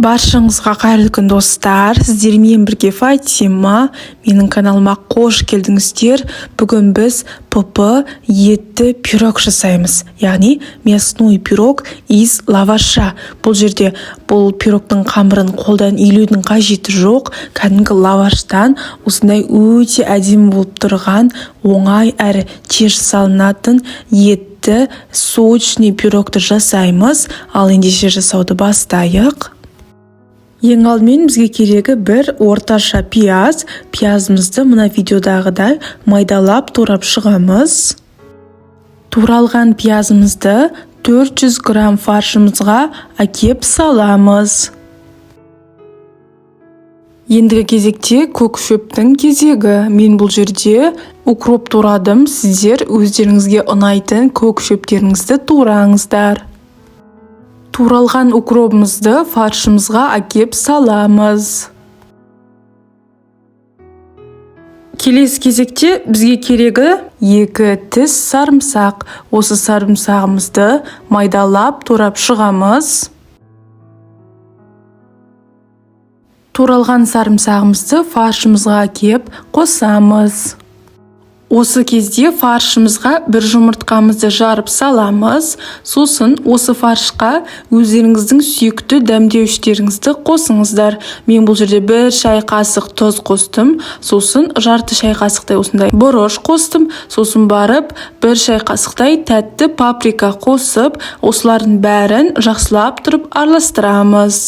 Баршаңызға қайырлы күн достар, сіздермен бірге Фатима, менің каналыма қош келдіңіздер. Бүгін біз ПП етті пирог жасаймыз, яғни мясной пирог из лаваша. Бұл жерде бұл пирогтың қамырын қолдан илеудің қажеті жоқ, кәдімгі лаваштан осындай өте әдемі болып тұрған, оңай әрі тез салынатын етті сочный пирогты жасаймыз. Ал ендеше жасауды бастайық. Ең алдымен бізге керегі бір орташа пияз. Пиязымызды мына видеодағыдай майдалап турап шығамыз. Туралған пиязымызды 400 грамм фаршымызға әкеп саламыз. Ендігі кезекте көк шөптің кезегі. Мен бұл жерде укроп турадым. Сіздер өздеріңізге ұнайтын көк шөптеріңізді тураңыздар. Туралған укробымызды фаршымызға әкеп саламыз. Келесі кезекте бізге керегі 2 тіс сарымсақ. Осы сарымсағымызды майдалап турап шығамыз. Туралған сарымсағымызды фаршымызға әкеп қосамыз. Осы кезде фаршымызға бір жұмыртқамызды жарып саламыз. Сосын осы фаршқа өздеріңіздің сүйікті дәмдеуіштеріңізді қосыңыздар. Мен бұл жерде 1 шай қасық тұз қостым. Сосын жарты шай қасықтай осындай бұрыш қостым. Сосын барып 1 шай қасықтай тәтті паприка қосып, осылардың бәрін жақсылап тұрып араластырамыз.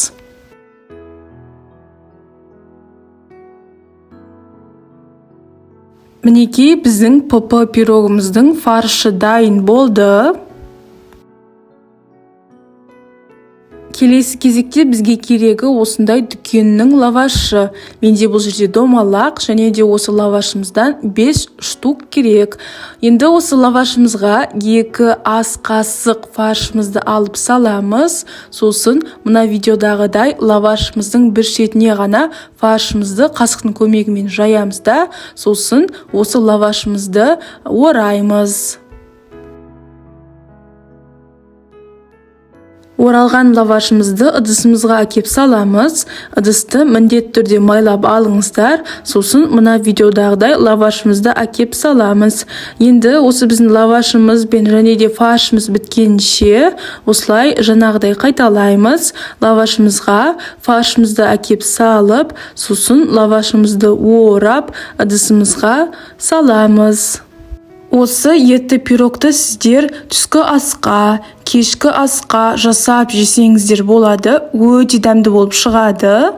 Мінекей біздің ПП пирогымыздың фаршы дайын болды. Келесі кезекте бізге керегі осындай дүкеннің лавашы. Менде бұл жерде домалақ және де осы лавашымыздан 5 штук керек. Енді осы лавашымызға 2 ас қасық фаршымызды алып саламыз. Сосын мына видеодағыдай лавашымыздың бір шетіне ғана фаршымызды қасықтың көмегімен жаямыз да, сосын осы лавашымызды ораймыз. Оралған лавашымызды ыдысымызға әкеп саламыз. Ыдысты міндетті түрде майлап алыңыздар. Сосын мына видеодағыдай лавашымызды әкеп саламыз. Енді осы біздің лавашымыз бен және де фаршымыз біткенше осылай жаңағыдай қайталаймыз. Лавашымызға фаршымызды әкеп салып, сосын лавашымызды орап ыдысымызға саламыз. Осы етті пирогты сіздер түскі асқа, кешкі асқа жасап жесеңіздер болады, өте дәмді болып шығады.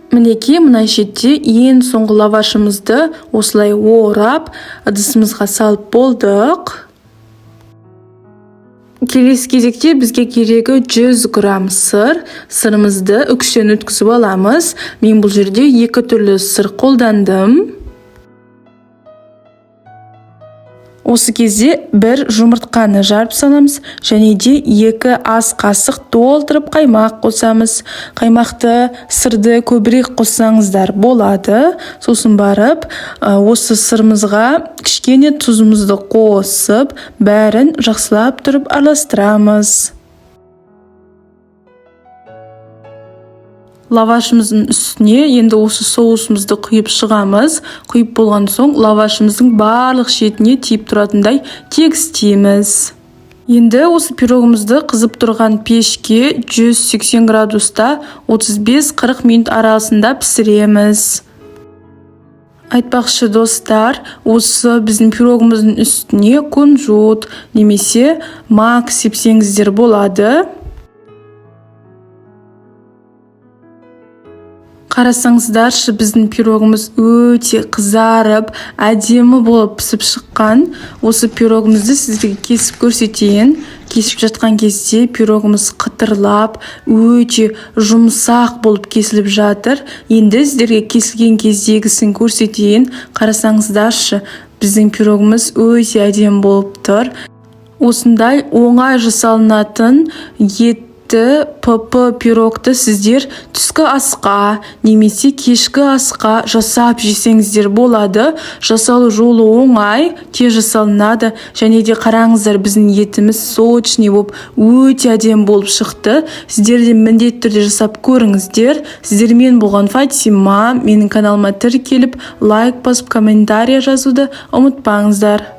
Мінекей мына шетте ең соңғы лавашымызды осылай орап, ыдысымызға салып болдық. Келесі кезекте бізге керегі 100 грамм сыр. Сырымызды үкістен өткізіп аламыз. Мен бұл жерде 2 түрлі сыр қолдандым. Осы кезде бір жұмыртқаны жарып саламыз, және де 2 ас қасық толтырып қаймақ қосамыз. Қаймақты, сырды көбірек қоссаңыздар болады. Сосын барып, осы сырымызға кішкене тұзымызды қосып, бәрін жақсылап тұрып араластырамыз. Лавашымыздың үстіне енді осы соусымызды құйып шығамыз. Құйып болған соң лавашымыздың барлық шетіне тиіп тұратындай тегістейміз. Енді осы пирогымызды қызып тұрған пешке 180 градуста 35-40 минут арасында пісіреміз. Айтпақшы достар, осы біздің пирогымыздың үстіне кунжут немесе мак сепсеңіздер болады. Қарасаңыздаршы, біздің пирогымыз өте қызарып, әдемі болып пісіп шыққан. Осы пирогымызды сіздерге кесіп көрсетейін. Кесіп жатқан кезде пирогымыз қытырлап, өте жұмсақ болып кесіліп жатыр. Енді сіздерге кесілген кездегісін көрсетейін. Қарасаңыздаршы, біздің пирогымыз өте әдемі болып тұр. Осындай оңай жасалынатын етті ПП пирогты сіздер түскі асқа немесе кешкі асқа жасап жесеңіздер болады. Жасалу жолы оңай, тез жасалынады. Және де қараңыздар, біздің етіміз сочный болып, өте әдемі болып шықты. Сіздер де міндетті түрде жасап көріңіздер. Сіздермен болған Фатима. Менің каналыма тіркеліп, лайк басып, комментария жазуды ұмытпаңыздар.